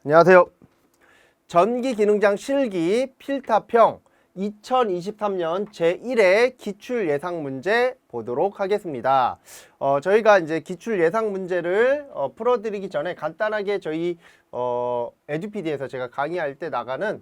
안녕하세요. 전기기능장 실기 필타평 2023년 제1회 기출 예상 문제 보도록 하겠습니다. 저희가 이제 기출 예상 문제를 풀어드리기 전에 간단하게 저희 에듀피디에서 제가 강의할 때 나가는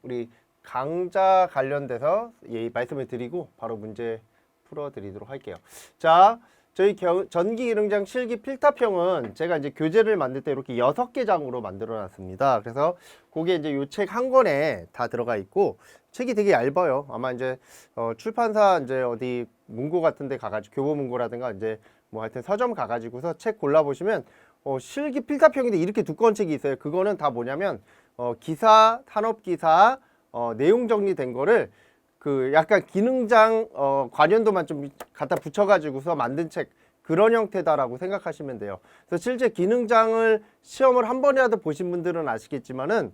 우리 강좌 관련돼서 말씀을 드리고 바로 문제 풀어드리도록 할게요. 자, 저희 전기기능장 실기 필타평은 제가 이제 교재를 만들 때 이렇게 6개 장으로 만들어 놨습니다. 그래서 그게 이제 요 책 한 권에 다 들어가 있고, 책이 되게 얇아요. 아마 이제 출판사 이제 어디 문고 같은 데 가가지고 교보문고라든가 이제 뭐 하여튼 서점 가가지고서 책 골라보시면 실기 필타평인데 이렇게 두꺼운 책이 있어요. 그거는 다 뭐냐면 기사, 산업기사 내용 정리된 거를 그 약간 기능장 관련도만 좀 갖다 붙여가지고서 만든 책, 그런 형태다라고 생각하시면 돼요. 그래서 실제 기능장을 시험을 한 번이라도 보신 분들은 아시겠지만은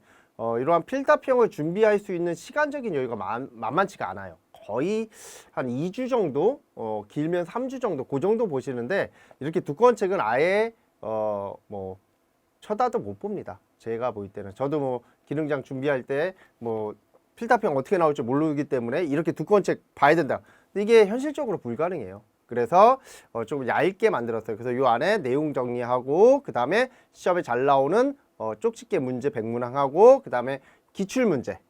이러한 필타평을 준비할 수 있는 시간적인 여유가 만만치가 않아요. 거의 한 2주 정도, 길면 3주 정도, 그 정도 보시는데 이렇게 두꺼운 책은 아예 뭐 쳐다도 못 봅니다. 제가 볼 때는. 저도 뭐 기능장 준비할 때 뭐 필타평 어떻게 나올지 모르기 때문에 이렇게 두꺼운 책 봐야 된다. 근데 이게 현실적으로 불가능해요. 그래서 좀 얇게 만들었어요. 그래서 이 안에 내용 정리하고, 그 다음에 시험에 잘 나오는 쪽집게 문제 100문항하고, 그 다음에 기출문제,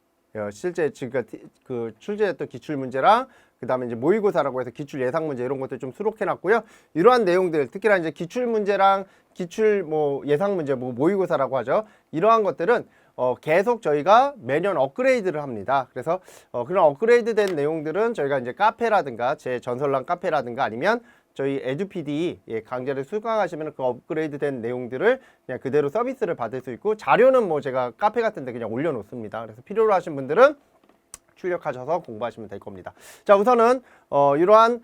실제 지금 그 출제했던 기출문제랑, 그 다음에 이제 모의고사라고 해서 기출 예상 문제 이런 것들 좀 수록해 놨고요. 이러한 내용들, 특히나 이제 기출문제랑 기출 뭐 예상 문제, 뭐 모의고사라고 하죠. 이러한 것들은 계속 저희가 매년 업그레이드를 합니다. 그래서 그런 업그레이드 된 내용들은 저희가 이제 카페라든가 제 전설란 카페라든가 아니면 저희 에듀피디 강좌를 수강하시면 그 업그레이드 된 내용들을 그냥 그대로 서비스를 받을 수 있고, 자료는 뭐 제가 카페 같은 데 그냥 올려놓습니다. 그래서 필요로 하신 분들은 출력하셔서 공부하시면 될 겁니다. 자, 우선은 이러한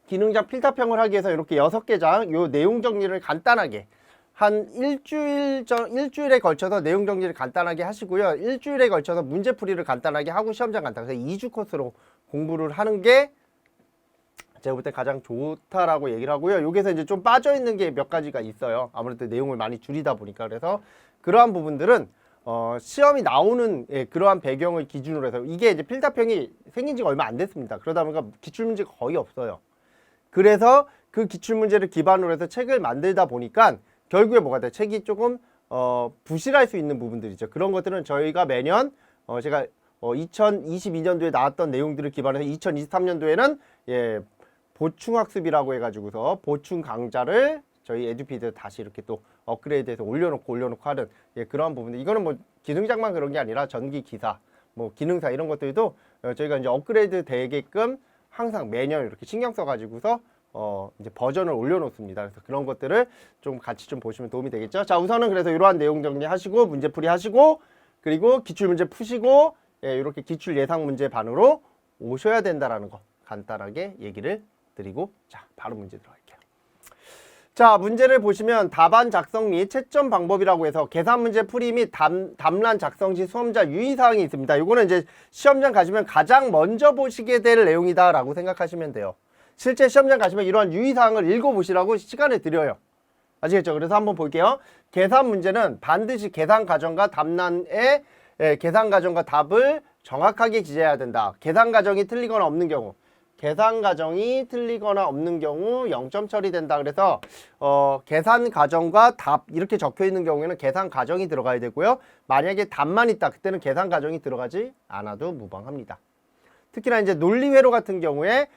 기능장 필타평을 하기 위해서 이렇게 6개 장 요 내용 정리를 간단하게 한 일주일에 걸쳐서 내용 정리를 간단하게 하시고요. 일주일에 걸쳐서 문제풀이를 간단하게 하고 시험장 간다. 그래서 2주 코스로 공부를 하는 게 제가 볼 때 가장 좋다라고 얘기를 하고요. 여기서 이제 좀 빠져있는 게 몇 가지가 있어요. 아무래도 내용을 많이 줄이다 보니까. 그래서 그러한 부분들은 시험이 나오는 그러한 배경을 기준으로 해서, 이게 이제 필타평이 생긴 지가 얼마 안 됐습니다. 그러다 보니까 기출문제가 거의 없어요. 그래서 그 기출문제를 기반으로 해서 책을 만들다 보니까 결국에 뭐가 돼요? 책이 조금 부실할 수 있는 부분들이죠. 그런 것들은 저희가 매년 제가 2022년도에 나왔던 내용들을 기반으로 해서 2023년도에는 보충학습이라고 해가지고서 보충 강좌를 저희 에듀피드 다시 이렇게 또 업그레이드해서 올려놓고 하는 그러한 부분들. 이거는 뭐 기능장만 그런 게 아니라 전기 기사, 뭐 기능사 이런 것들도 저희가 이제 업그레이드 되게끔 항상 매년 이렇게 신경 써가지고서 이제 버전을 올려놓습니다. 그래서 그런 것들을 좀 같이 좀 보시면 도움이 되겠죠. 자, 우선은 그래서 이러한 내용 정리하시고 문제풀이 하시고, 그리고 기출문제 푸시고, 이렇게 기출 예상 문제 반으로 오셔야 된다라는 거 간단하게 얘기를 드리고, 자, 바로 문제 들어갈게요. 자, 문제를 보시면 답안 작성 및 채점 방법이라고 해서 계산 문제 풀이 및 답란 작성 시 수험자 유의사항이 있습니다. 이거는 이제 시험장 가시면 가장 먼저 보시게 될 내용이다라고 생각하시면 돼요. 실제 시험장 가시면 이러한 유의사항을 읽어보시라고 시간을 드려요. 아시겠죠? 그래서 한번 볼게요. 계산 문제는 반드시 계산 과정과 답란의 계산 과정과 답을 정확하게 기재해야 된다. 계산 과정이 틀리거나 없는 경우, 계산 과정이 틀리거나 없는 경우 0점 처리된다. 그래서 계산 과정과 답 이렇게 적혀 있는 경우에는 계산 과정이 들어가야 되고요. 만약에 답만 있다, 그때는 계산 과정이 들어가지 않아도 무방합니다. 특히나 이제 논리회로 같은 경우에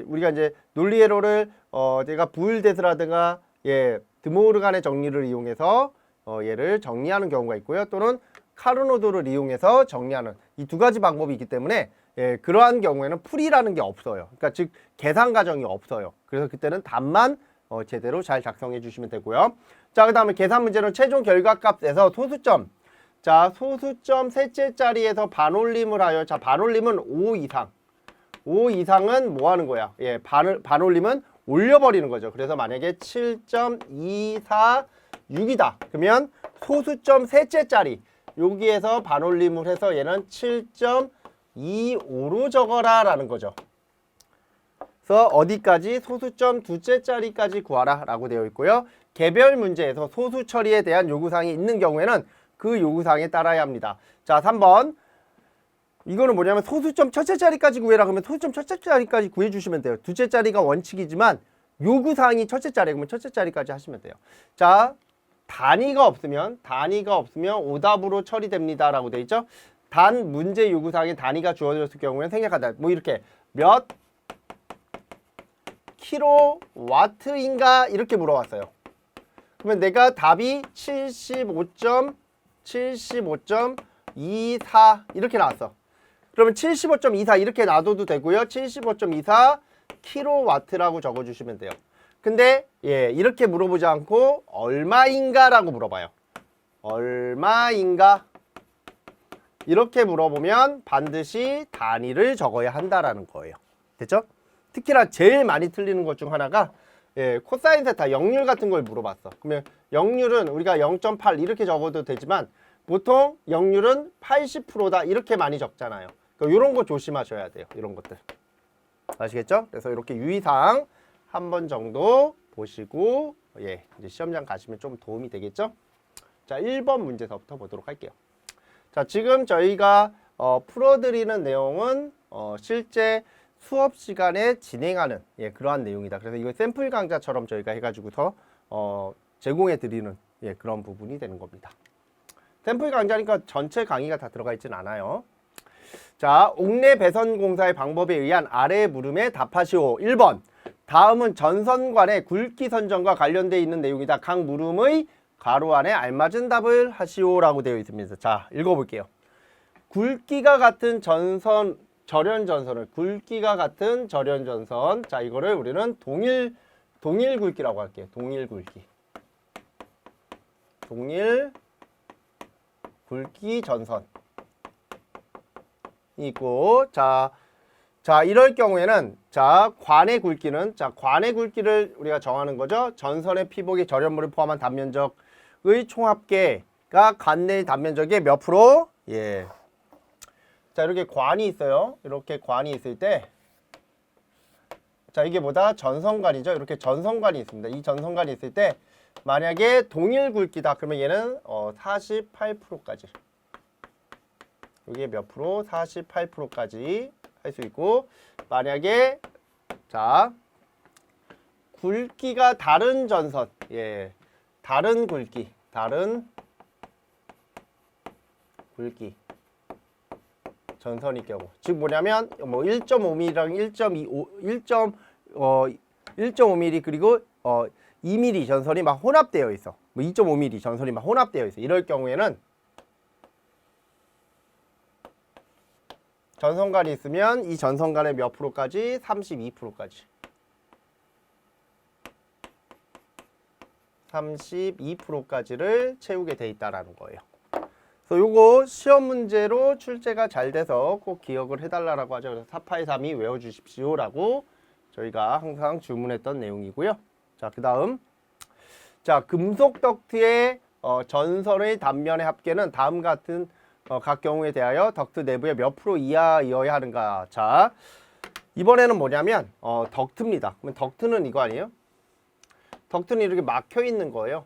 우리가 이제 논리회로를 제가 부일대스라든가 드모르간의 정리를 이용해서 얘를 정리하는 경우가 있고요. 또는 카르노도를 이용해서 정리하는 이 두 가지 방법이 있기 때문에 그러한 경우에는 풀이라는 게 없어요. 그러니까 즉 계산 과정이 없어요. 그래서 그때는 답만 제대로 잘 작성해 주시면 되고요. 자, 그 다음에 계산 문제는 최종 결과값에서 소수점, 자, 소수점 셋째 자리에서 반올림을 하여, 자, 반올림은 5 이상. 5 이상은 뭐 하는 거야? 반올림은 올려버리는 거죠. 그래서 만약에 7.246이다. 그러면 소수점 셋째 자리, 여기에서 반올림을 해서 얘는 7.25로 적어라 라는 거죠. 그래서 어디까지? 소수점 두째 자리까지 구하라 라고 되어 있고요. 개별 문제에서 소수 처리에 대한 요구사항이 있는 경우에는 그 요구사항에 따라야 합니다. 자, 3번. 이거는 뭐냐면 소수점 첫째 자리까지 구해라 그러면 소수점 첫째 자리까지 구해주시면 돼요. 두째 자리가 원칙이지만 요구사항이 첫째 자리 그러면 첫째 자리까지 하시면 돼요. 자, 단위가 없으면 오답으로 처리됩니다 라고 되어 있죠. 단 문제 요구사항에 단위가 주어졌을 경우에는 생략한다. 뭐 이렇게 몇 킬로와트인가 이렇게 물어봤어요. 그러면 내가 답이 75.24 이렇게 나왔어. 그러면 75.24 이렇게 놔둬도 되고요. 75.24 킬로와트라고 적어주시면 돼요. 근데 이렇게 물어보지 않고 얼마인가 라고 물어봐요. 얼마인가 이렇게 물어보면 반드시 단위를 적어야 한다라는 거예요. 됐죠? 특히나 제일 많이 틀리는 것 중 하나가 코사인 세타, 역률 같은 걸 물어봤어. 그러면 역률은 우리가 0.8 이렇게 적어도 되지만 보통 역률은 80%다 이렇게 많이 적잖아요. 이런 거 조심하셔야 돼요. 이런 것들. 아시겠죠? 그래서 이렇게 유의사항 한 번 정도 보시고 이제 시험장 가시면 좀 도움이 되겠죠? 자, 1번 문제서부터 보도록 할게요. 자, 지금 저희가 풀어드리는 내용은 실제 수업 시간에 진행하는 그러한 내용이다. 그래서 이거 샘플 강좌처럼 저희가 해가지고서 제공해 드리는 그런 부분이 되는 겁니다. 샘플 강좌니까 전체 강의가 다 들어가 있진 않아요. 자, 옥내 배선 공사의 방법에 의한 아래 물음에 답하시오. 1번. 다음은 전선관의 굵기 선정과 관련되어 있는 내용이다. 각 물음의 가로 안에 알맞은 답을 하시오라고 되어 있습니다. 자, 읽어볼게요. 굵기가 같은 전선, 절연전선을 굵기가 같은 절연전선. 자, 이거를 우리는 동일 굵기라고 할게요. 동일 굵기. 동일 굵기 전선. 있고 자 이럴 경우에는 관의 굵기는 관의 굵기를 우리가 정하는 거죠. 전선의 피복의 절연물을 포함한 단면적의 총합계가 관내의 단면적의 몇 프로? 자, 이렇게 관이 있어요. 이렇게 관이 있을 때 이게 뭐다? 전선관이죠. 이렇게 전선관이 있습니다. 이 전선관이 있을 때 만약에 동일 굵기다 그러면 얘는 48%까지 이게 몇 프로? 48%까지 할 수 있고 만약에 굵기가 다른 전선 다른 굵기 전선일 경우 즉 뭐냐면 뭐 1.5mm랑 1.5mm 그리고 2mm 전선이 막 혼합되어 있어. 뭐 2.5mm 전선이 막 혼합되어 있어. 이럴 경우에는 전선관이 있으면 이 전선관의 몇 프로까지? 32%까지. 32%까지를 채우게 돼 있다라는 거예요. 그래서 요거 시험 문제로 출제가 잘 돼서 꼭 기억을 해달라고 하죠. 그래서 4832 외워주십시오라고 저희가 항상 주문했던 내용이고요. 자, 그 다음. 자, 금속 덕트의 전선의 단면의 합계는 다음 같은 각 경우에 대하여 덕트 내부의 몇 프로 이하이어야 하는가. 자, 이번에는 뭐냐면 덕트입니다. 그러면 덕트는 이거 아니에요? 덕트는 이렇게 막혀 있는 거예요.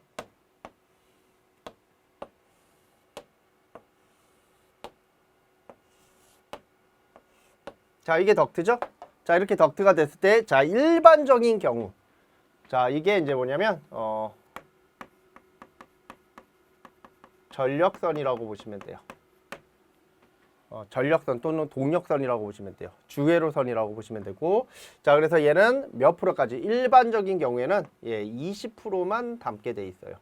자, 이게 덕트죠? 자, 이렇게 덕트가 됐을 때 자, 일반적인 경우 자, 이게 이제 뭐냐면 전력선이라고 보시면 돼요. 전력선 또는 동력선이라고 보시면 돼요. 주회로선이라고 보시면 되고 자, 그래서 얘는 몇 프로까지? 일반적인 경우에는 20%만 담게 돼 있어요.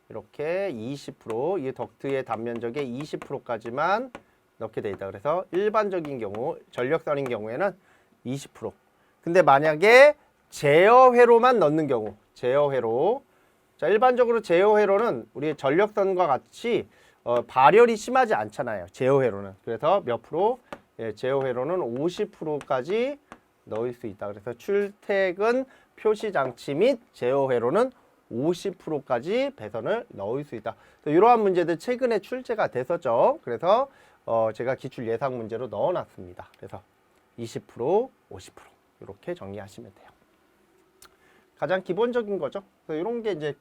이렇게 20% 이 덕트의 단면적의 20%까지만 넣게 돼 있다. 그래서 일반적인 경우 전력선인 경우에는 20%. 근데 만약에 제어회로만 넣는 경우 제어회로 자, 일반적으로 제어회로는 우리 전력선과 같이 발열이 심하지 않잖아요. 제어회로는. 그래서 몇 프로? 제어회로는 50%까지 넣을 수 있다. 그래서 출퇴근 표시장치 및 제어회로는 50%까지 배선을 넣을 수 있다. 이러한 문제들 최근에 출제가 됐었죠. 그래서 제가 기출 예상 문제로 넣어놨습니다. 그래서 20%, 50% 이렇게 정리하시면 돼요. 가장 기본적인 거죠. 그래서 이런 게 이제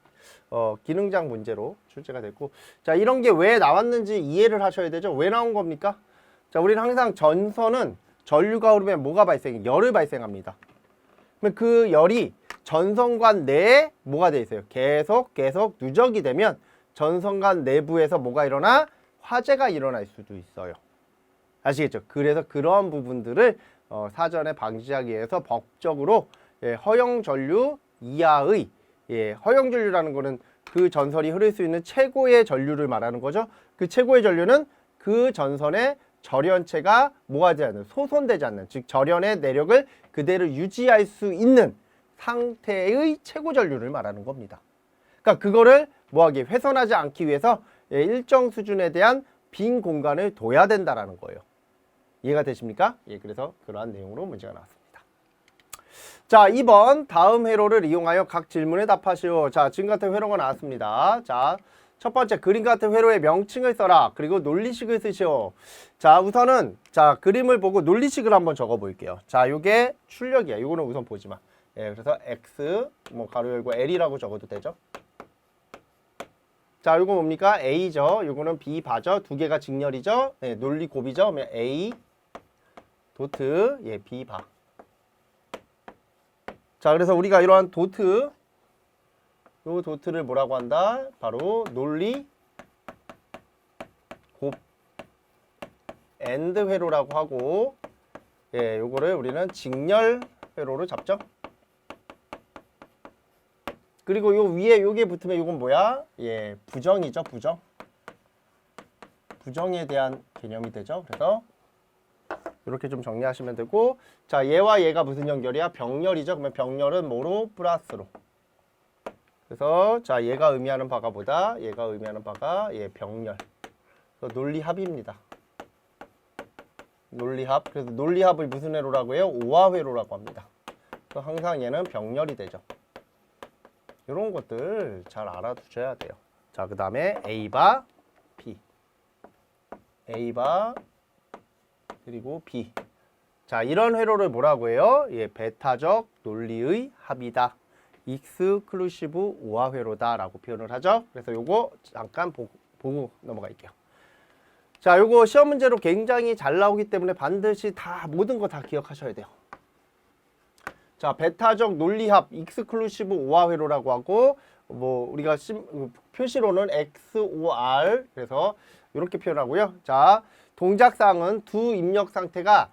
기능장 문제로 출제가 됐고, 자, 이런 게 왜 나왔는지 이해를 하셔야 되죠. 왜 나온 겁니까? 자, 우리는 항상 전선은 전류가 흐르면 뭐가 발생해? 열을 발생합니다. 그러면 그 열이 전선관 내에 뭐가 돼 있어요? 계속 누적이 되면 전선관 내부에서 뭐가 일어나? 화재가 일어날 수도 있어요. 아시겠죠? 그래서 그런 부분들을 사전에 방지하기 위해서 법적으로 허용 전류 이하의 허용 전류라는 거는 그 전선이 흐를 수 있는 최고의 전류를 말하는 거죠. 그 최고의 전류는 그 전선의 절연체가 뭐가 되지 않는, 소손되지 않는, 즉 절연의 내력을 그대로 유지할 수 있는 상태의 최고 전류를 말하는 겁니다. 그러니까 그거를 뭐하게 훼손하지 않기 위해서 일정 수준에 대한 빈 공간을 둬야 된다라는 거예요. 이해가 되십니까? 예, 그래서 그러한 내용으로 문제가 나왔습니다. 자, 2번 다음 회로를 이용하여 각 질문에 답하시오. 자, 지금 같은 회로가 나왔습니다. 자, 첫 번째 그림 같은 회로의 명칭을 써라. 그리고 논리식을 쓰시오. 자, 우선은 자, 그림을 보고 논리식을 한번 적어 볼게요. 자, 요게 출력이야. 요거는 우선 보지 마. 예, 그래서 x 뭐 가로 열고 l이라고 적어도 되죠. 자, 요거 뭡니까? a죠. 요거는 b 바죠. 두 개가 직렬이죠. 예, 논리 곱이죠. 그러면 a 도트 예, b 바. 자, 그래서 우리가 이러한 도트, 요 도트를 뭐라고 한다? 바로 논리 곱 엔드 회로라고 하고, 예, 요거를 우리는 직렬 회로로 잡죠. 그리고 요 위에 요게 붙으면 요건 뭐야? 예, 부정이죠, 부정. 부정에 대한 개념이 되죠. 그래서 이렇게 좀 정리하시면 되고, 자, 얘와 얘가 무슨 연결이야? 병렬이죠. 그러면 병렬은 뭐로? 플러스로. 그래서 자, 얘가 의미하는 바가 뭐다? 얘가 의미하는 바가 예, 병렬. 그래서 논리합입니다. 논리합. 그래서 논리합을 무슨 회로라고 해요? 오화 회로라고 합니다. 그래서 항상 얘는 병렬이 되죠. 이런 것들 잘 알아두셔야 돼요. 자, 그 다음에 A바 B, A바 그리고 B. 자, 이런 회로를 뭐라고 해요? 예, 베타적 논리의 합이다. 익스클루시브 오화 회로다 라고 표현을 하죠. 그래서 요거 잠깐 보고 넘어갈게요. 자, 요거 시험 문제로 굉장히 잘 나오기 때문에 반드시 다 모든 거 다 기억하셔야 돼요. 자, 베타적 논리합 익스클루시브 오화 회로라고 하고, 뭐 우리가 표시로는 XOR, 그래서 이렇게 표현하고요. 자, 동작사항은 두 입력 상태가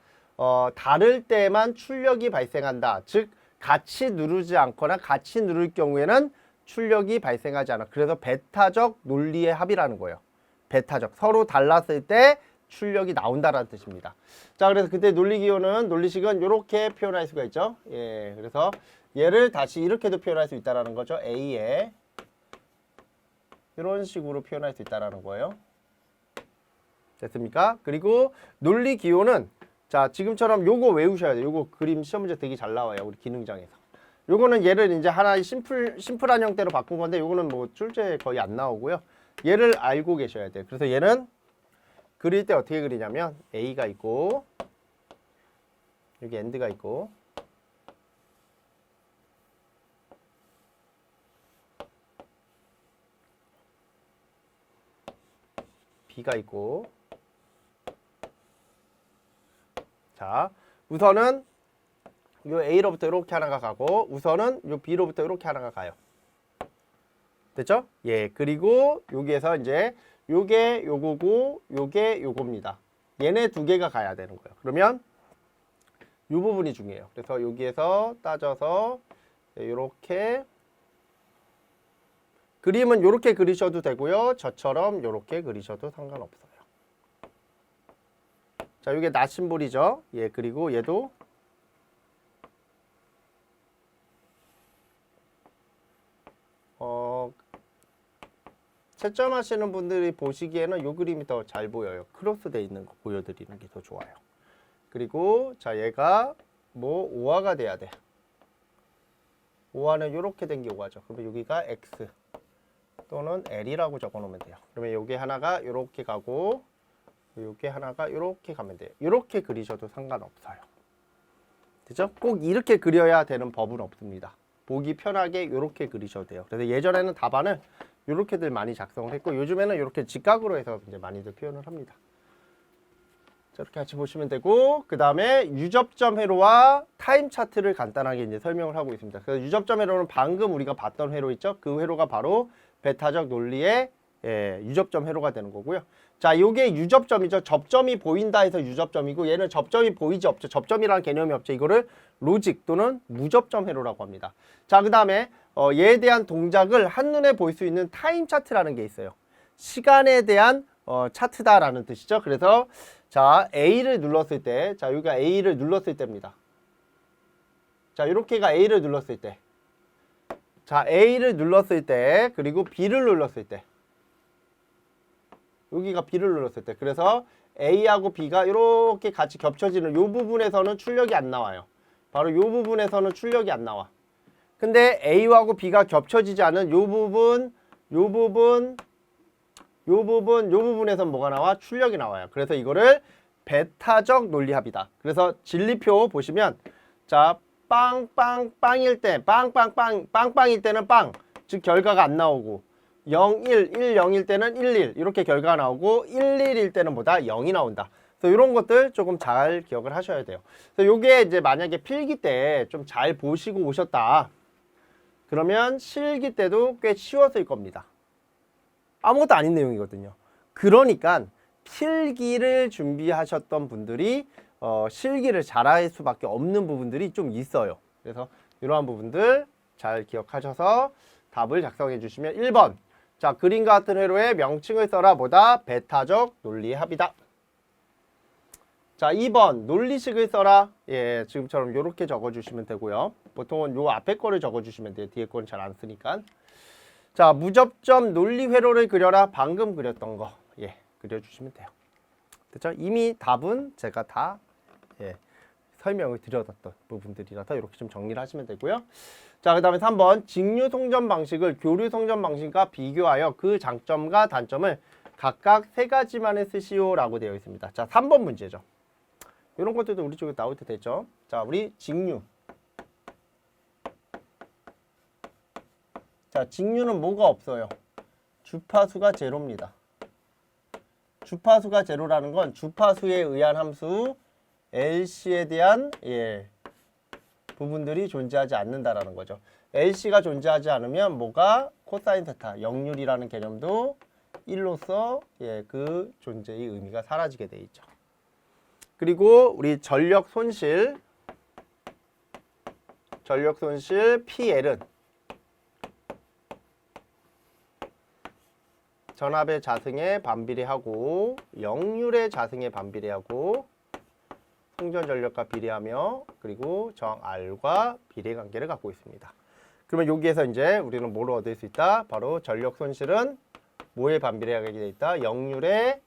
다를 때만 출력이 발생한다. 즉 같이 누르지 않거나 같이 누를 경우에는 출력이 발생하지 않아. 그래서 베타적 논리의 합이라는 거예요. 베타적, 서로 달랐을 때 출력이 나온다라는 뜻입니다. 자, 그래서 그때 논리기호는, 논리식은 이렇게 표현할 수가 있죠. 예, 그래서 얘를 다시 이렇게도 표현할 수 있다라는 거죠. A에 이런 식으로 표현할 수 있다라는 거예요. 됐습니까? 그리고 논리기호는 자, 지금처럼 요거 외우셔야 돼요. 요거 그림 시험 문제 되게 잘 나와요. 우리 기능장에서. 요거는 얘를 이제 하나의 심플한 형태로 바꾼 건데, 요거는 뭐 출제에 거의 안 나오고요. 얘를 알고 계셔야 돼요. 그래서 얘는 그릴 때 어떻게 그리냐면 A가 있고 여기 엔드가 있고 B가 있고, 자, 우선은 요 A로부터 이렇게 하나가 가고, 우선은 요 B로부터 이렇게 하나가 가요. 됐죠? 예, 그리고 여기에서 이제 요게 요거고 요게 요겁니다. 얘네 두 개가 가야 되는 거예요. 그러면 요 부분이 중요해요. 그래서 여기에서 따져서 이렇게 그림은 이렇게 그리셔도 되고요. 저처럼 이렇게 그리셔도 상관없어요. 자, 이게 낫 심볼이죠. 예, 그리고 얘도 채점하시는 분들이 보시기에는 이 그림이 더 잘 보여요. 크로스 돼 있는 거 보여드리는 게 더 좋아요. 그리고 자, 얘가 뭐 오화가 돼야 돼. 오화는 이렇게 된 게 오화죠. 그러면 여기가 X 또는 L이라고 적어 놓으면 돼요. 그러면 여기 하나가 이렇게 가고 여기 하나가 이렇게 가면 돼요. 이렇게 그리셔도 상관없어요. 그죠? 꼭 이렇게 그려야 되는 법은 없습니다. 보기 편하게 이렇게 그리셔도 돼요. 그래서 예전에는 답안을 이렇게들 많이 작성을 했고 요즘에는 이렇게 직각으로 해서 이제 많이들 표현을 합니다. 자, 이렇게 같이 보시면 되고 그 다음에 유접점 회로와 타임 차트를 간단하게 이제 설명을 하고 있습니다. 그래서 유접점 회로는 방금 우리가 봤던 회로 있죠? 그 회로가 바로 배타적 논리의 유접점 회로가 되는 거고요. 자, 요게 유접점이죠. 접점이 보인다 해서 유접점이고 얘는 접점이 보이지 없죠. 접점이라는 개념이 없죠. 이거를 로직 또는 무접점 회로라고 합니다. 자, 그 다음에 얘에 대한 동작을 한눈에 볼 수 있는 타임 차트라는 게 있어요. 시간에 대한 차트다라는 뜻이죠. 그래서 자, A를 눌렀을 때, 자, 여기가 A를 눌렀을 때입니다. 자, 이렇게가 A를 눌렀을 때. 자, A를 눌렀을 때, 그리고 B를 눌렀을 때. 여기가 B를 눌렀을 때. 그래서 A하고 B가 이렇게 같이 겹쳐지는 이 부분에서는 출력이 안 나와요. 바로 이 부분에서는 출력이 안 나와. 근데 A하고 B가 겹쳐지지 않은 이 부분에선 뭐가 나와? 출력이 나와요. 그래서 이거를 배타적 논리합이다. 그래서 진리표 보시면 자, 빵빵빵일 때, 빵빵일 때는 빵, 즉 결과가 안 나오고 0, 1, 1, 0일 때는 1, 1 이렇게 결과가 나오고 1, 1일 때는 뭐다? 0이 나온다. 그래서 이런 것들 조금 잘 기억을 하셔야 돼요. 그래서 요게 이제 만약에 필기 때 좀 잘 보시고 오셨다. 그러면 실기 때도 꽤 쉬웠을 겁니다. 아무것도 아닌 내용이거든요. 그러니까 필기를 준비하셨던 분들이 실기를 잘할 수밖에 없는 부분들이 좀 있어요. 그래서 이러한 부분들 잘 기억하셔서 답을 작성해 주시면 1번. 자, 그림과 같은 회로의 명칭을 써라 보다 배타적 논리의 합이다. 자, 2번 논리식을 써라. 예, 지금처럼 이렇게 적어주시면 되고요. 보통은 요 앞에 거를 적어주시면 돼요. 뒤에 거는 잘 안 쓰니까. 자, 무접점 논리 회로를 그려라. 방금 그렸던 거. 예, 그려주시면 돼요. 됐죠? 이미 답은 제가 다 설명을 드렸던 부분들이라서 이렇게 좀 정리를 하시면 되고요. 자, 그 다음에 3번 직류 송전 방식을 교류 송전 방식과 비교하여 그 장점과 단점을 각각 3가지만을 쓰시오 라고 되어 있습니다. 자, 3번 문제죠. 이런 것들도 우리 쪽에 나올 때 됐죠. 자, 우리 직류. 자, 직류는 뭐가 없어요? 주파수가 제로입니다. 주파수가 제로라는 건 주파수에 의한 함수 LC에 대한 부분들이 존재하지 않는다라는 거죠. LC가 존재하지 않으면 뭐가 코사인 세타, 역률이라는 개념도 1로서 그 존재의 의미가 사라지게 돼 있죠. 그리고 우리 전력 손실 PL은 전압의 자승에 반비례하고 역률의 자승에 반비례하고 송전 전력과 비례하며 그리고 정 R과 비례 관계를 갖고 있습니다. 그러면 여기에서 이제 우리는 뭐를 얻을 수 있다? 바로 전력 손실은 뭐에 반비례하게 돼 있다? 역률의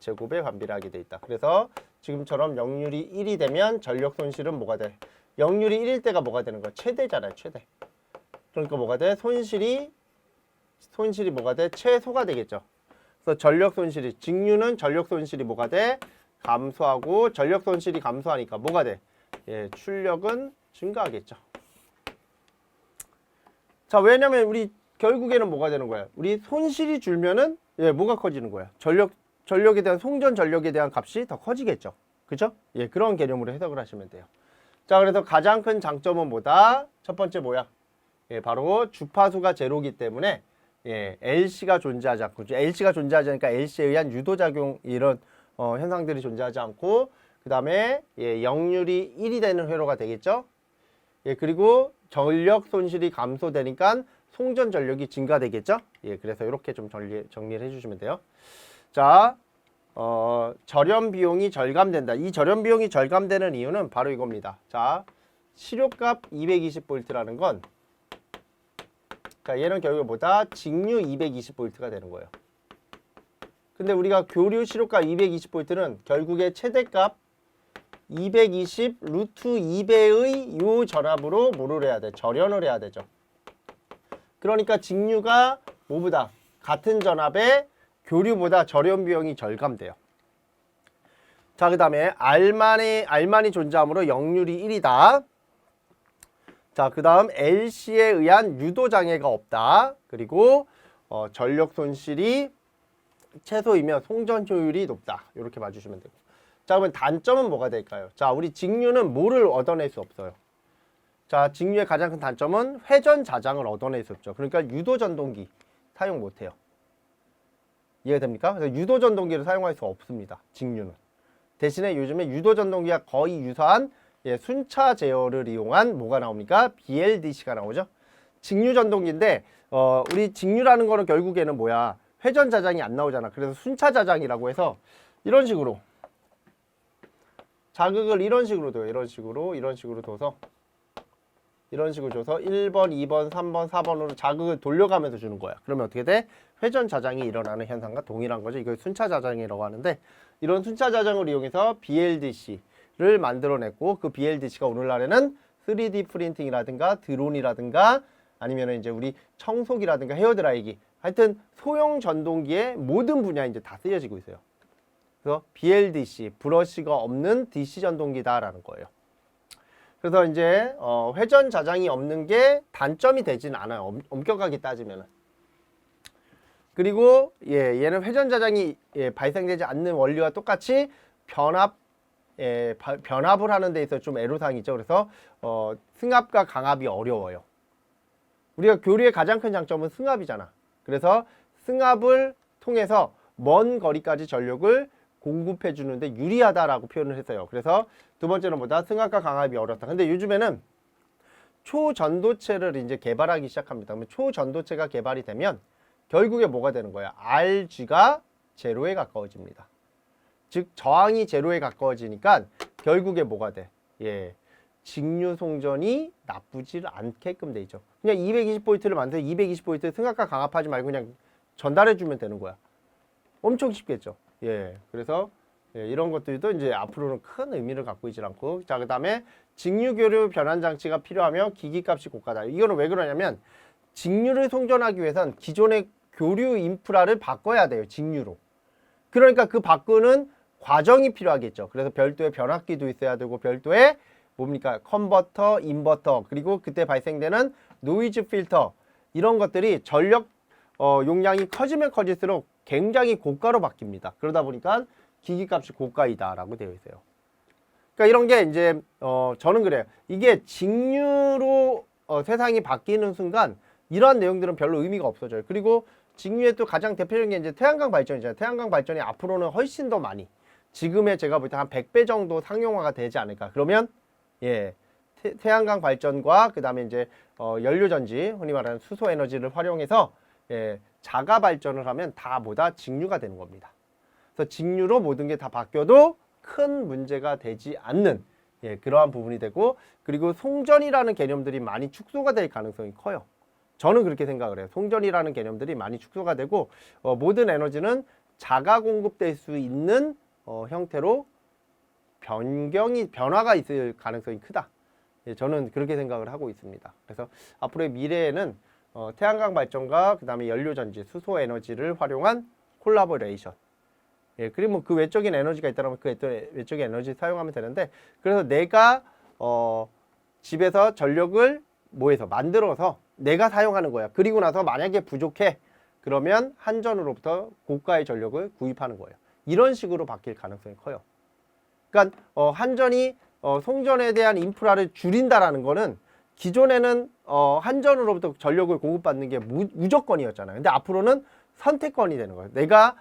제곱에 반비례하게 돼 있다. 그래서 지금처럼 역률이 1이 되면 전력 손실은 뭐가 돼? 역률이 1일 때가 뭐가 되는 거야? 최대잖아요, 최대. 그러니까 뭐가 돼? 손실이 뭐가 돼? 최소가 되겠죠. 그래서 전력 손실이, 직류는 전력 손실이 뭐가 돼? 감소하고 전력 손실이 감소하니까 뭐가 돼? 출력은 증가하겠죠. 자, 왜냐면 우리 결국에는 뭐가 되는 거야? 우리 손실이 줄면은 뭐가 커지는 거야? 전력에 대한 송전 전력에 대한 값이 더 커지겠죠. 그죠? 그런 개념으로 해석을 하시면 돼요. 자, 그래서 가장 큰 장점은 뭐다? 첫 번째 뭐야? 바로 주파수가 제로기 때문에 LC가 존재하지 않고, LC가 존재하지 않으니까 LC에 의한 유도작용 이런 현상들이 존재하지 않고, 그 다음에 역률이 1이 되는 회로가 되겠죠. 그리고 전력 손실이 감소되니까 송전 전력이 증가되겠죠. 그래서 이렇게 좀 정리를 해주시면 돼요. 자, 절연 비용이 절감된다. 이 절연 비용이 절감되는 이유는 바로 이겁니다. 자, 시료값 220V라는 건, 자, 얘는 결국 뭐다? 직류 220V가 되는 거예요. 근데 우리가 교류 시료값 220V는 결국에 최대값 220 루트 2배의 요 전압으로 뭐를 해야 돼? 절연을 해야 되죠. 그러니까 직류가 뭐보다? 같은 전압에 교류보다 절연 비용이 절감돼요. 자, 그 다음에 R만이 존재하므로 역률이 1이다. 자, 그 다음 LC에 의한 유도장애가 없다. 그리고 전력 손실이 최소이며 송전 효율이 높다. 이렇게 봐주시면 되고. 자, 그러면 단점은 뭐가 될까요? 자, 우리 직류는 뭐를 얻어낼 수 없어요. 자, 직류의 가장 큰 단점은 회전 자장을 얻어낼 수 없죠. 그러니까 유도 전동기 사용 못해요. 이해됩니까? 그래서 유도 전동기를 사용할 수 없습니다. 직류는. 대신에 요즘에 유도 전동기와 거의 유사한 순차 제어를 이용한 뭐가 나옵니까? BLDC가 나오죠. 직류 전동기인데 우리 직류라는 거는 결국에는 뭐야? 회전 자장이 안 나오잖아. 그래서 순차 자장이라고 해서 이런 식으로 자극을 이런 식으로 둬요. 이런 식으로 둬서 이런 식으로 줘서 1번, 2번, 3번, 4번으로 자극을 돌려가면서 주는 거야. 그러면 어떻게 돼? 회전 자장이 일어나는 현상과 동일한 거죠. 이걸 순차 자장이라고 하는데 이런 순차 자장을 이용해서 BLDC를 만들어냈고 그 BLDC가 오늘날에는 3D 프린팅이라든가 드론이라든가 아니면 이제 우리 청소기라든가 헤어드라이기 하여튼 소형 전동기의 모든 분야에 이제 다 쓰여지고 있어요. 그래서 BLDC, 브러쉬가 없는 DC 전동기다라는 거예요. 그래서 이제 회전 자장이 없는 게 단점이 되진 않아요. 엄격하게 따지면은. 그리고 얘는 회전 자장이 발생되지 않는 원리와 똑같이 변압을 하는 데 있어서 좀 애로사항이 있죠. 그래서 승합과 강압이 어려워요. 우리가 교류의 가장 큰 장점은 승합이잖아. 그래서 승합을 통해서 먼 거리까지 전력을 공급해 주는데 유리하다라고 표현을 했어요. 그래서 두 번째는 뭐다? 승합과 강압이 어렵다. 근데 요즘에는 초전도체를 이제 개발하기 시작합니다. 그러면 초전도체가 개발이 되면 결국에 뭐가 되는 거야? RG가 제로에 가까워집니다. 즉 저항이 제로에 가까워지니까 결국에 뭐가 돼? 직류 송전이 나쁘지 않게끔 돼 있죠. 그냥 220V를 만들어 220V 승합과 강압하지 말고 그냥 전달해 주면 되는 거야. 엄청 쉽겠죠. 그래서 이런 것들도 이제 앞으로는 큰 의미를 갖고 있지 않고, 자, 그 다음에 직류 교류 변환 장치가 필요하며 기기값이 고가다. 이거는 왜 그러냐면 직류를 송전하기 위해선 기존의 교류 인프라를 바꿔야 돼요. 직류로. 그러니까 그 바꾸는 과정이 필요하겠죠. 그래서 별도의 변압기도 있어야 되고 별도의 뭡니까? 컨버터, 인버터, 그리고 그때 발생되는 노이즈 필터, 이런 것들이 전력 용량이 커지면 커질수록 굉장히 고가로 바뀝니다. 그러다 보니까 기기값이 고가이다라고 되어 있어요. 그러니까 이런 게 이제 저는 그래요. 이게 직류로 세상이 바뀌는 순간 이러한 내용들은 별로 의미가 없어져요. 그리고 직류의 또 가장 대표적인 게 이제 태양광 발전이잖아요. 태양광 발전이 앞으로는 훨씬 더 많이, 지금의 제가 볼 때 한 100배 정도 상용화가 되지 않을까. 그러면 태양광 발전과 그 다음에 이제 연료전지, 흔히 말하는 수소 에너지를 활용해서 자가 발전을 하면 다 뭐다? 직류가 되는 겁니다. 그래서 직류로 모든 게 다 바뀌어도 큰 문제가 되지 않는 그러한 부분이 되고, 그리고 송전이라는 개념들이 많이 축소가 될 가능성이 커요. 저는 그렇게 생각을 해요. 송전이라는 개념들이 많이 축소가 되고 모든 에너지는 자가 공급될 수 있는 형태로 변화가 있을 가능성이 크다. 저는 그렇게 생각을 하고 있습니다. 그래서 앞으로의 미래에는 태양광 발전과 그 다음에 연료전지, 수소 에너지를 활용한 콜라보레이션, 그리고 뭐 그 외적인 에너지가 있다면 그 외적인 에너지 사용하면 되는데, 그래서 내가 집에서 전력을 뭐해서 만들어서 내가 사용하는 거야. 그리고 나서 만약에 부족해, 그러면 한전으로부터 고가의 전력을 구입하는 거예요. 이런 식으로 바뀔 가능성이 커요. 그러니까 한전이 송전에 대한 인프라를 줄인다라는 거는 기존에는 한전으로부터 전력을 공급받는 게 무조건이었잖아요. 근데 앞으로는 선택권이 되는 거예요. 내가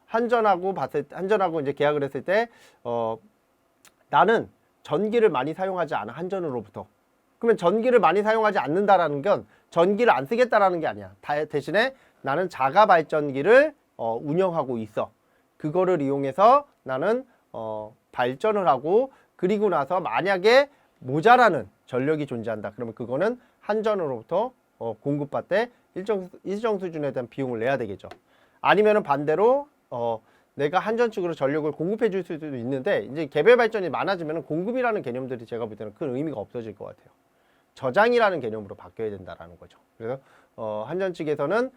한전하고 이제 계약을 했을 때 나는 전기를 많이 사용하지 않아, 한전으로부터. 그러면 전기를 많이 사용하지 않는다라는 건 전기를 안 쓰겠다라는 게 아니야. 대신에 나는 자가 발전기를 운영하고 있어. 그거를 이용해서 나는 발전을 하고, 그리고 나서 만약에 모자라는 전력이 존재한다. 그러면 그거는 한전으로부터 공급받되 일정 수준에 대한 비용을 내야 되겠죠. 아니면은 반대로 내가 한전 측으로 전력을 공급해 줄 수도 있는데, 이제 개별 발전이 많아지면 공급이라는 개념들이 제가 볼 때는 큰 의미가 없어질 것 같아요. 저장이라는 개념으로 바뀌어야 된다라는 거죠. 그래서 한전 측에서는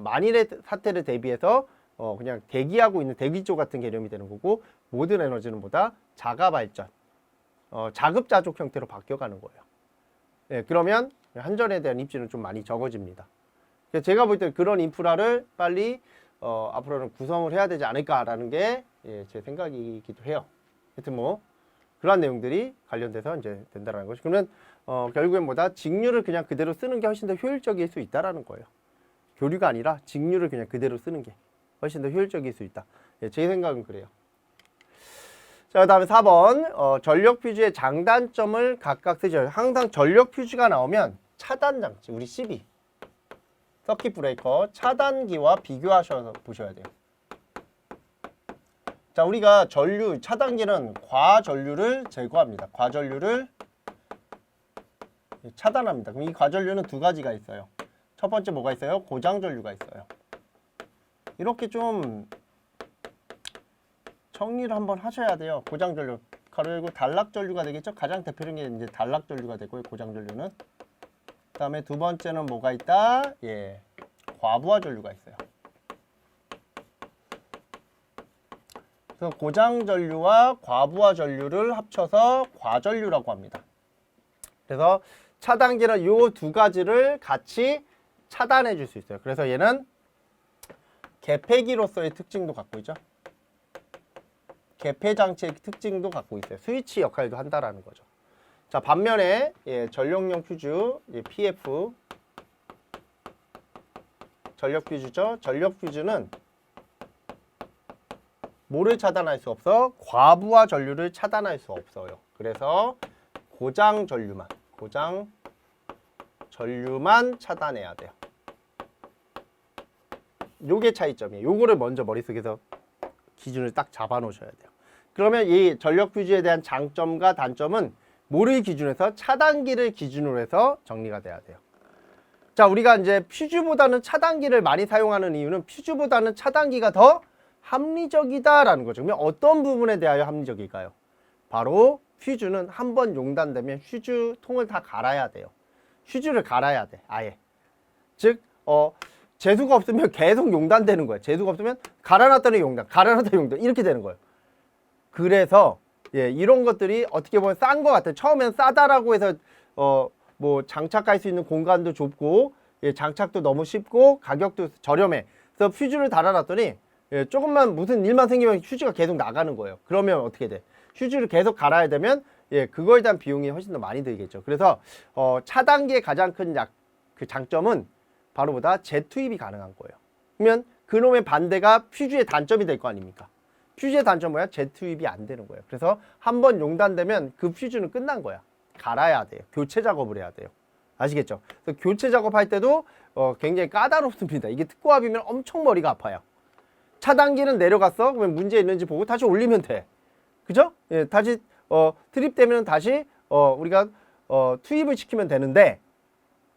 만일의 사태를 대비해서 그냥 대기하고 있는 대기조 같은 개념이 되는 거고, 모든 에너지는 보다 자가 발전, 자급자족 형태로 바뀌어가는 거예요. 예, 그러면 한전에 대한 입지는 좀 많이 적어집니다. 제가 볼 때 그런 인프라를 빨리 앞으로는 구성을 해야 되지 않을까라는 게 제 생각이기도 해요. 하여튼 뭐 그러한 내용들이 관련돼서 이제 된다라는 거죠. 그러면 결국엔 뭐다 직류를 그냥 그대로 쓰는 게 훨씬 더 효율적일 수 있다라는 거예요. 교류가 아니라 직류를 그냥 그대로 쓰는 게 훨씬 더 효율적일 수 있다. 예, 제 생각은 그래요. 자, 그다음에 4번 전력 퓨즈의 장단점을 각각 쓰죠. 항상 전력 퓨즈가 나오면 차단 장치, 우리 CB 서킷 브레이커 차단기와 비교하셔서 보셔야 돼요. 자, 우리가 전류 차단기는 과전류를 제거합니다. 과전류를 차단합니다. 그럼 이 과전류는 두 가지가 있어요. 첫 번째 뭐가 있어요? 고장전류가 있어요. 이렇게 좀 정리를 한번 하셔야 돼요. 고장전류 그리고 단락전류가 되겠죠. 가장 대표적인 게 이제 단락전류가 되고요. 고장전류는. 그 다음에 두 번째는 뭐가 있다? 예, 과부하 전류가 있어요. 그래서 고장전류와 과부하 전류를 합쳐서 과전류라고 합니다. 그래서 차단기는 이 두 가지를 같이 차단해 줄 수 있어요. 그래서 얘는 개폐기로서의 특징도 갖고 있죠. 개폐 장치의 특징도 갖고 있어요. 스위치 역할도 한다라는 거죠. 자, 반면에 전력용 퓨즈, PF 전력 퓨즈죠. 전력 퓨즈는 뭐를 차단할 수 없어? 과부하 전류를 차단할 수 없어요. 그래서 고장 전류만 차단해야 돼요. 요게 차이점이에요. 요거를 먼저 머릿속에서 기준을 딱 잡아 놓으셔야 돼요. 그러면 이 전력 퓨즈에 대한 장점과 단점은 뭐를 기준해서? 차단기를 기준으로 해서 정리가 돼야 돼요. 자, 우리가 이제 퓨즈보다는 차단기를 많이 사용하는 이유는 퓨즈보다는 차단기가 더 합리적이다라는 거죠. 그러면 어떤 부분에 대하여 합리적일까요? 바로 퓨즈는 한번 용단되면 퓨즈 통을 다 갈아야 돼요. 퓨즈를 갈아야 돼, 아예. 즉, 제수가 없으면 계속 용단되는 거예요. 제수가 없으면 갈아놨더니 용단, 갈아놨더니 용단 이렇게 되는 거예요. 그래서 이런 것들이 어떻게 보면 싼 것 같아요. 처음엔 싸다라고 해서 뭐 장착할 수 있는 공간도 좁고 장착도 너무 쉽고 가격도 저렴해. 그래서 퓨즈를 달아놨더니 조금만 무슨 일만 생기면 휴지가 계속 나가는 거예요. 그러면 어떻게 돼? 휴지를 계속 갈아야 되면 그거에 대한 비용이 훨씬 더 많이 들겠죠. 그래서 차단기의 가장 큰 그 장점은 바로 보다 재투입이 가능한 거예요. 그러면 그놈의 반대가 퓨즈의 단점이 될 거 아닙니까? 퓨즈의 단점 뭐야? 재투입이 안 되는 거예요. 그래서 한번 용단되면 그 퓨즈는 끝난 거야. 갈아야 돼요. 교체 작업을 해야 돼요. 아시겠죠? 그래서 교체 작업할 때도 굉장히 까다롭습니다. 이게 특고압이면 엄청 머리가 아파요. 차단기는 내려갔어? 그러면 문제 있는지 보고 다시 올리면 돼. 그죠? 예, 다시 트립되면 다시 우리가 투입을 시키면 되는데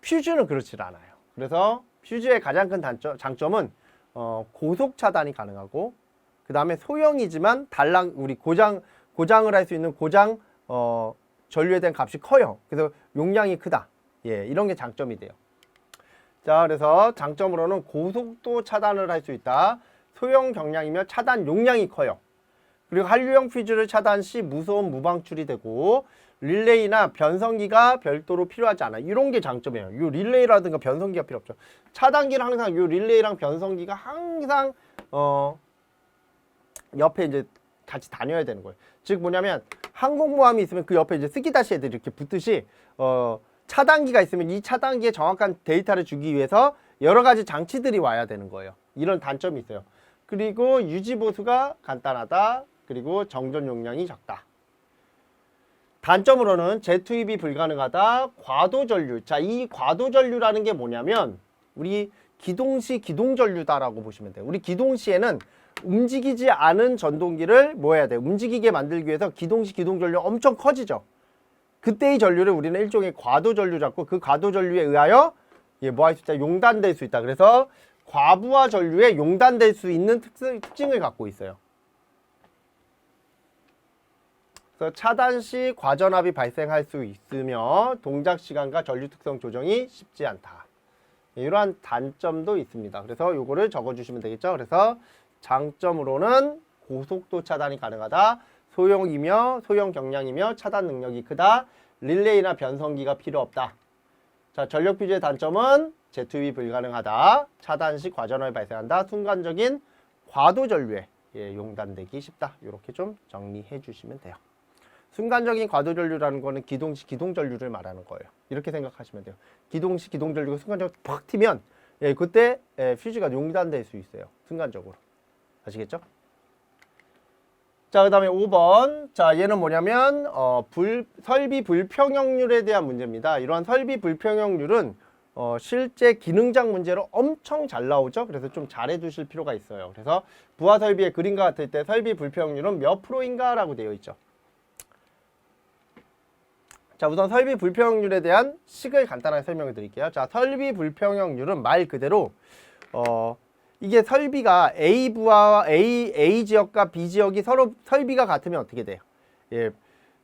퓨즈는 그렇지 않아요. 그래서 퓨즈의 가장 큰 장점은 고속 차단이 가능하고 그 다음에 소형이지만 우리 고장을 할 수 있는 고장 전류에 대한 값이 커요. 그래서 용량이 크다. 예, 이런 게 장점이 돼요. 자, 그래서 장점으로는 고속도 차단을 할 수 있다. 소형 경량이며 차단 용량이 커요. 그리고 한류형 퓨즈를 차단 시 무소음 무방출이 되고 릴레이나 변성기가 별도로 필요하지 않아. 이런 게 장점이에요. 이 릴레이라든가 변성기가 필요 없죠. 차단기는 항상 이 릴레이랑 변성기가 항상 옆에 이제 같이 다녀야 되는 거예요. 즉 뭐냐면 항공모함이 있으면 그 옆에 이제 스키다시 애들이 이렇게 붙듯이 차단기가 있으면 이 차단기에 정확한 데이터를 주기 위해서 여러 가지 장치들이 와야 되는 거예요. 이런 단점이 있어요. 그리고 유지 보수가 간단하다. 그리고 정전 용량이 적다. 단점으로는 재투입이 불가능하다. 과도 전류. 자, 이 과도 전류라는 게 뭐냐면 우리 기동시 기동전류다라고 보시면 돼요. 우리 기동시에는 움직이지 않은 전동기를 뭐 해야 돼요? 움직이게 만들기 위해서 기동시 기동전류 엄청 커지죠. 그때의 전류를 우리는 일종의 과도 전류 잡고 그 과도 전류에 의하여 뭐 할 수 있다? 용단될 수 있다. 그래서 과부하 전류에 용단될 수 있는 특징을 갖고 있어요. 그래서 차단 시 과전압이 발생할 수 있으며 동작 시간과 전류 특성 조정이 쉽지 않다. 이러한 단점도 있습니다. 그래서 요거를 적어주시면 되겠죠. 그래서 장점으로는 고속도 차단이 가능하다. 소형 경량이며 차단 능력이 크다. 릴레이나 변성기가 필요 없다. 자, 전력 퓨즈의 단점은 재투입이 불가능하다. 차단 시 과전원이 발생한다. 순간적인 과도 전류에 용단되기 쉽다. 이렇게 좀 정리해 주시면 돼요. 순간적인 과도 전류라는 거는 기동시 기동 전류를 말하는 거예요. 이렇게 생각하시면 돼요. 기동시 기동 전류가 순간적으로 팍 튀면 그때 퓨즈가 용단될 수 있어요. 순간적으로. 아시겠죠? 자, 그 다음에 5번. 자, 얘는 뭐냐면 설비 불평형률에 대한 문제입니다. 이러한 설비 불평형률은 실제 기능장 문제로 엄청 잘 나오죠. 그래서 좀 잘해 두실 필요가 있어요. 그래서 부하 설비의 그림과 같을 때 설비 불평형률은 몇 프로인가 라고 되어 있죠. 자, 우선 설비 불평형률에 대한 식을 간단하게 설명해 드릴게요. 자, 설비 불평형률은 말 그대로 이게 설비가 A 지역과 B 지역이 서로 설비가 같으면 어떻게 돼요?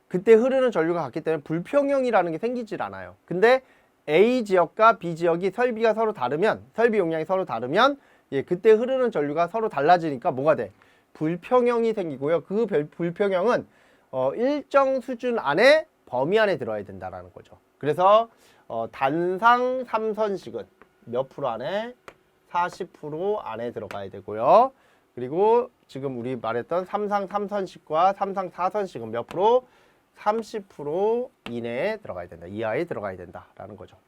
그때 흐르는 전류가 같기 때문에 불평형이라는 게 생기질 않아요. 근데 A 지역과 B 지역이 설비가 서로 다르면, 설비 용량이 서로 다르면 그때 흐르는 전류가 서로 달라지니까 뭐가 돼? 불평형이 생기고요. 그 불평형은 일정 수준 안에 범위 안에 들어야 된다라는 거죠. 그래서 단상 3선식은 몇 프로 안에? 40% 안에 들어가야 되고요. 그리고 지금 우리 말했던 3상 3선식과 3상 4선식은 몇 프로? 30% 이내에 들어가야 된다. 이하에 들어가야 된다라는 거죠.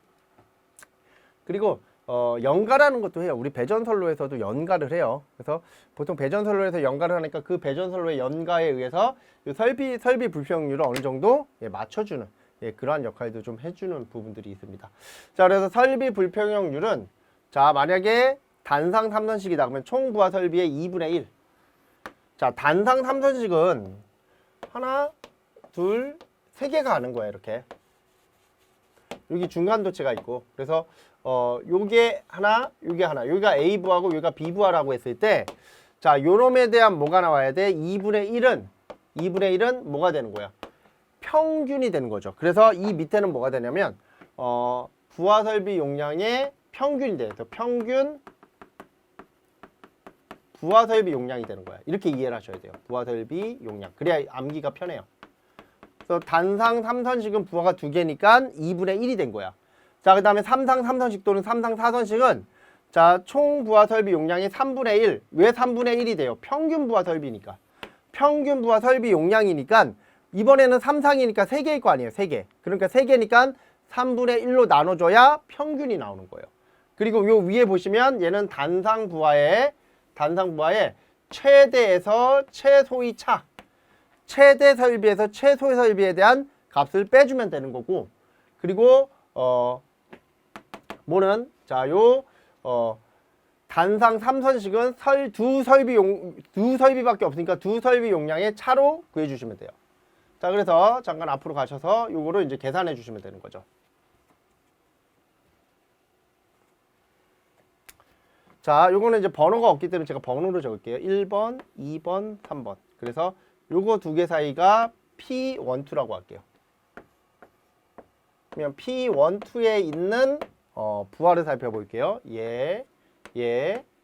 그리고 연가라는 것도 해요. 우리 배전선로에서도 연가를 해요. 그래서 보통 배전선로에서 연가를 하니까 그 배전선로의 연가에 의해서 설비 불평률을 어느 정도 맞춰주는 그러한 역할도 좀 해주는 부분들이 있습니다. 자, 그래서 설비 불평형률은 자, 만약에 단상 3선식이다 그러면 총 부하 설비의 2분의 1. 자, 단상 3선식은 하나, 둘, 세 개가 가는 거예요. 이렇게. 여기 중간 도체가 있고. 그래서 요게 하나, 요게 하나. 여기가 A 부하고 여기가 B 부하라고 했을 때 자, 요놈에 대한 뭐가 나와야 돼? 2분의 1은 뭐가 되는 거야? 평균이 되는 거죠. 그래서 이 밑에는 뭐가 되냐면 부하 설비 용량의 평균이 돼요. 그래서 평균 부하 설비 용량이 되는 거야. 이렇게 이해를 하셔야 돼요. 부하 설비 용량. 그래야 암기가 편해요. 그래서 단상 3선식은 부하가 2개니까 2분의 1이 된 거야. 자, 그 다음에 3상 3선식 또는 3상 4선식은 자, 총 부하 설비 용량이 3분의 1. 왜 3분의 1이 돼요? 평균 부하 설비니까. 평균 부하 설비 용량이니까 이번에는 3상이니까 3개일 거 아니에요. 3개. 그러니까 3개니까 3분의 1로 나눠줘야 평균이 나오는 거예요. 그리고 요 위에 보시면 얘는 단상 부하의 최대에서 최소의 차. 최대 설비에서 최소 설비에 대한 값을 빼주면 되는 거고, 그리고 뭐는 자, 요 단상 3선식은 두 설비밖에 없으니까 두 설비 용량의 차로 구해 주시면 돼요. 자, 그래서 잠깐 앞으로 가셔서 요거를 이제 계산해 주시면 되는 거죠. 자, 요거는 이제 번호가 없기 때문에 제가 번호로 적을게요. 1번, 2번, 3번. 그래서 요거 두 개 사이가 P12라고 할게요. 그러면 P12에 있는 부하를 살펴볼게요.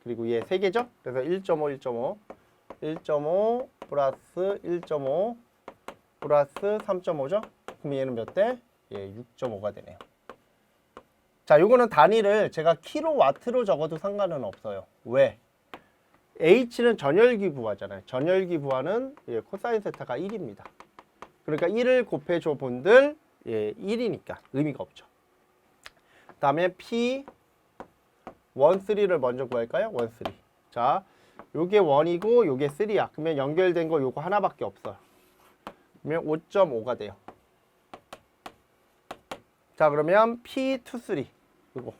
그리고 얘 세 개죠? 그래서 1.5 플러스 1.5 플러스 3.5죠? 그럼 얘는 몇 대? 6.5가 되네요. 자, 요거는 단위를 제가 킬로와트로 적어도 상관은 없어요. 왜? H는 전열기 부하잖아요. 전열기 부하는 코사인 세타가 1입니다. 그러니까 1을 곱해줘 본들 1이니까 의미가 없죠. 그 다음에 P13를 먼저 구할까요? 13. 자, 요게 1이고 요게 3야. 그러면 연결된 거 요거 하나밖에 없어요. 그러면 5.5가 돼요. 자, 그러면 P23 이거.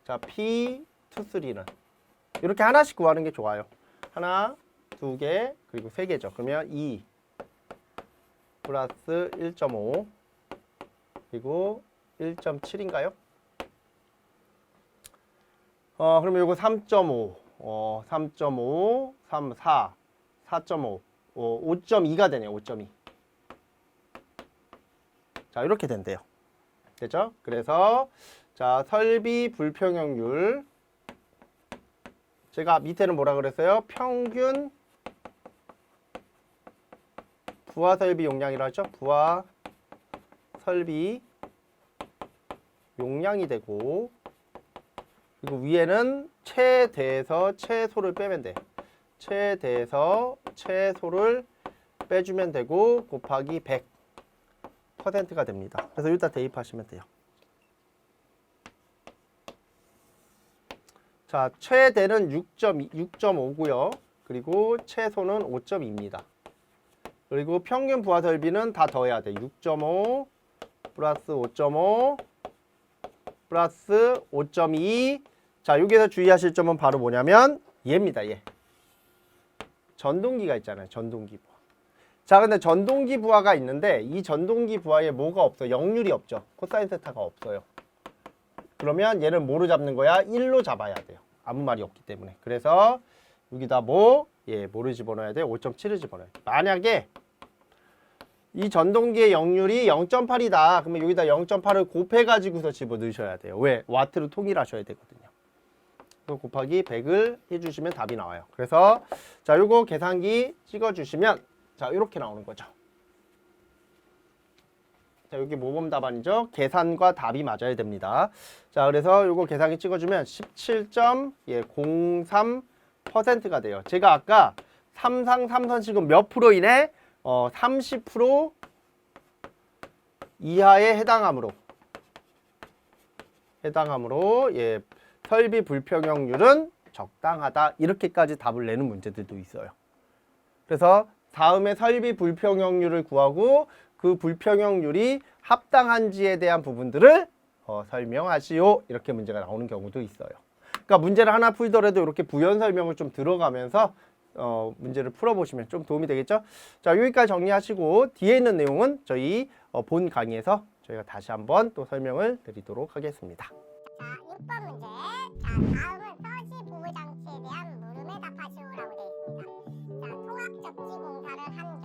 자, P23는 이렇게 하나씩 구하는 게 좋아요. 하나, 두 개, 그리고 세 개죠. 그러면 2 플러스 1.5 그리고 1.7인가요? 그러면 이거 3.5 3.5 3, 4 4.5 5.2가 되네요. 5.2. 자, 이렇게 된대요. 됐죠? 그래서 자, 설비 불평형률 제가 밑에는 뭐라 그랬어요? 평균 부하 설비 용량이라 하죠. 부하 설비 용량이 되고, 그리고 위에는 최대에서 최소를 빼면 돼. 최대에서 최소를 빼주면 되고 곱하기 100%가 됩니다. 그래서 일단 대입하시면 돼요. 자, 최대는 6.5고요. 그리고 최소는 5.2입니다. 그리고 평균 부하 설비는 다 더해야 돼. 6.5 플러스 5.5 플러스 5.2. 자, 여기서 주의하실 점은 바로 뭐냐면 얘입니다. 얘. 전동기가 있잖아요. 전동기 부하. 자, 근데 전동기 부하가 있는데 이 전동기 부하에 뭐가 없어? 역률이 없죠. 코사인 세타가 없어요. 그러면 얘는 뭐로 잡는 거야? 1로 잡아야 돼요. 아무 말이 없기 때문에. 그래서 여기다 뭐를 집어넣어야 돼? 5.7을 집어넣어야 돼. 만약에 이 전동기의 역률이 0.8이다. 그러면 여기다 0.8을 곱해가지고서 집어넣으셔야 돼요. 왜? 와트로 통일하셔야 되거든요. 그래서 곱하기 100을 해주시면 답이 나와요. 그래서 자, 요거 계산기 찍어주시면 자, 이렇게 나오는 거죠. 자, 여기 모범 답안이죠. 계산과 답이 맞아야 됩니다. 자, 그래서 요거 계산기 찍어주면 17.03%가 돼요. 제가 아까 삼선식은 몇 프로이네? 30% 이하에 해당하므로 예, 설비 불평형률은 적당하다. 이렇게까지 답을 내는 문제들도 있어요. 그래서 다음에 설비 불평형률을 구하고 그 불평형률이 합당한지에 대한 부분들을 설명하시오. 이렇게 문제가 나오는 경우도 있어요. 그러니까 문제를 하나 풀더라도 이렇게 부연 설명을 좀 들어가면서 문제를 풀어보시면 좀 도움이 되겠죠? 자, 여기까지 정리하시고 뒤에 있는 내용은 저희 본 강의에서 저희가 다시 한번 또 설명을 드리도록 하겠습니다. 자, 6번 문제. 자, 다음은 서지 보호 장치에 대한 물음에 답하시오라고 되어 있습니다. 자, 통합 접지 공사를 한 경우